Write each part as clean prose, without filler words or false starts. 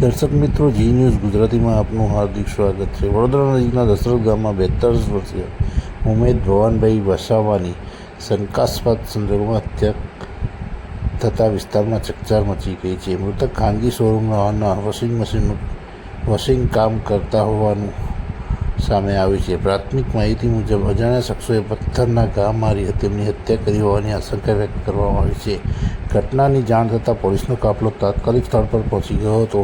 દર્શક મિત્રો, જી ન્યૂઝ ગુજરાતીમાં આપનું હાર્દિક સ્વાગત છે। વડોદરા નજીકના દશરથ ગામમાં 42 વર્ષીય ઉમેદ ભવાનભાઈ વસાવાની શંકાસ્પદ સંજોગોમાં હત્યા થતાં વિસ્તારમાં ચકચાર મચી ગઈ છે। મૃતક ખાનગી શોરૂમના વોશિંગ કામ કરતા હોવાનું સામે આવ્યું છે। પ્રાથમિક માહિતી મુજબ અજાણ્યા શખ્સોએ પથ્થરના ઘા મારી તેમની હત્યા કરી હોવાની આશંકા વ્યક્ત કરવામાં આવી છે। ઘટનાની જાણ થતાં પોલીસનો કાફલો તાત્કાલિક સ્થળ પર પહોંચી ગયો હતો।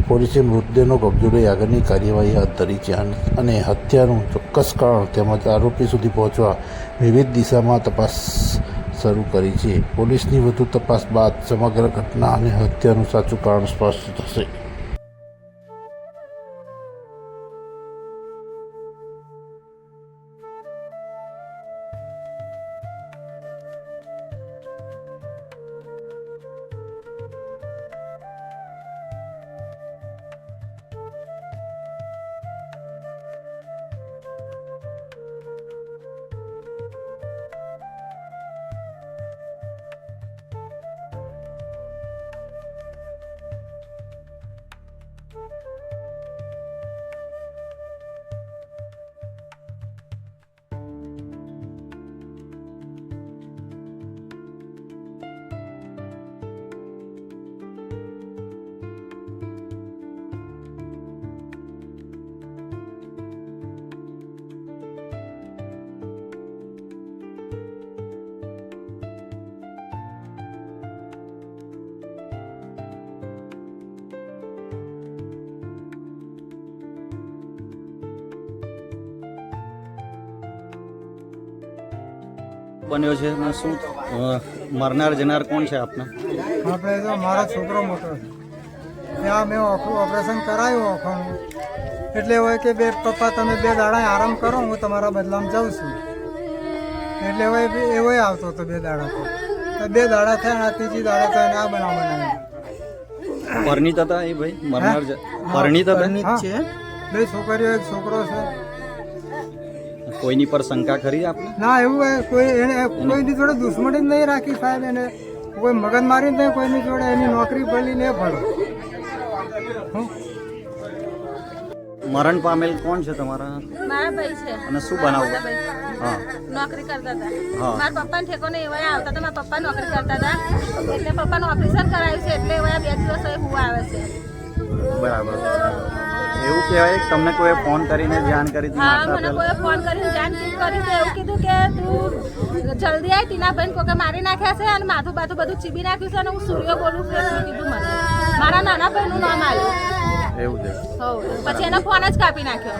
પોલીસે મૃતદેહનો કબજો લઈ આગળની કાર્યવાહી હાથ ધરી છે અને હત્યાનું ચોક્કસ કારણ તેમજ આરોપી સુધી પહોંચવા વિવિધ દિશામાં તપાસ શરૂ કરી છે। પોલીસની વધુ તપાસ બાદ સમગ્ર ઘટના અને હત્યાનું સાચું કારણ સ્પષ્ટ થશે। બન્યો છે ને શું મરનાર જનાર કોણ છે આપના? આપણે તો મારો છોકરો મોટો છે, ત્યાં મેં આખું ઓપરેશન કરાવ્યું આંખોનું, એટલે હોય કે પપ્પા તમે 2 દાડા આરામ કરો, હું તમારા બદલામાં જાઉં છું। એટલે હવે એવો આવતો હતો 2 દાડા તો 2 દાડા થયા, ત્રીજી દાડા તો એને આ બનાવ પરણિત હતા એ ભાઈ મરનાર પરણિત હતા છે, 2 છોકરીઓ 1 છોકરો છે। કોઈની પર શંકા ખરી આપને? ના, એવું કોઈની જોડે દુશ્મની જ નહીં રાખી સાહેબ, એને કોઈ મગજ મારી નહીં કોઈની જોડે, એની નોકરી ભલી ને ભણો। મરણ પામેલ કોણ છે તમારા? મારા ભાઈ છે। અને શું બનાવું? હા, નોકરી કરતા હતા। હા, મારા પપ્પાને ઠેકોને એવા આવતા હતા, મારા પપ્પા નોકરી કરતા હતા, એટલે પપ્પાનું ઓપરેશન કરાવ્યું છે, એટલે એવા 2 દિવસ હું આવે છે। બરાબર। એવું કહેવાય કે તમને કોઈ ફોન કરીને જાણ કરી હતી? હા, મને કોઈ ફોન કરીને જાણ કરી તો એવું કીધું કે તું જલ્દી આય, ટીનાભાઈ કોકે મારી નાખ્યા છે અને માથું બાથું બધું ચીબી નાખ્યું છે અને હું સૂર્ય બોલું છું એવું કીધું મને। મારા નાના ભાઈનું નામ આવ્યું એવું છે? હો, પછી એનો ફોન જ કાપી નાખ્યો।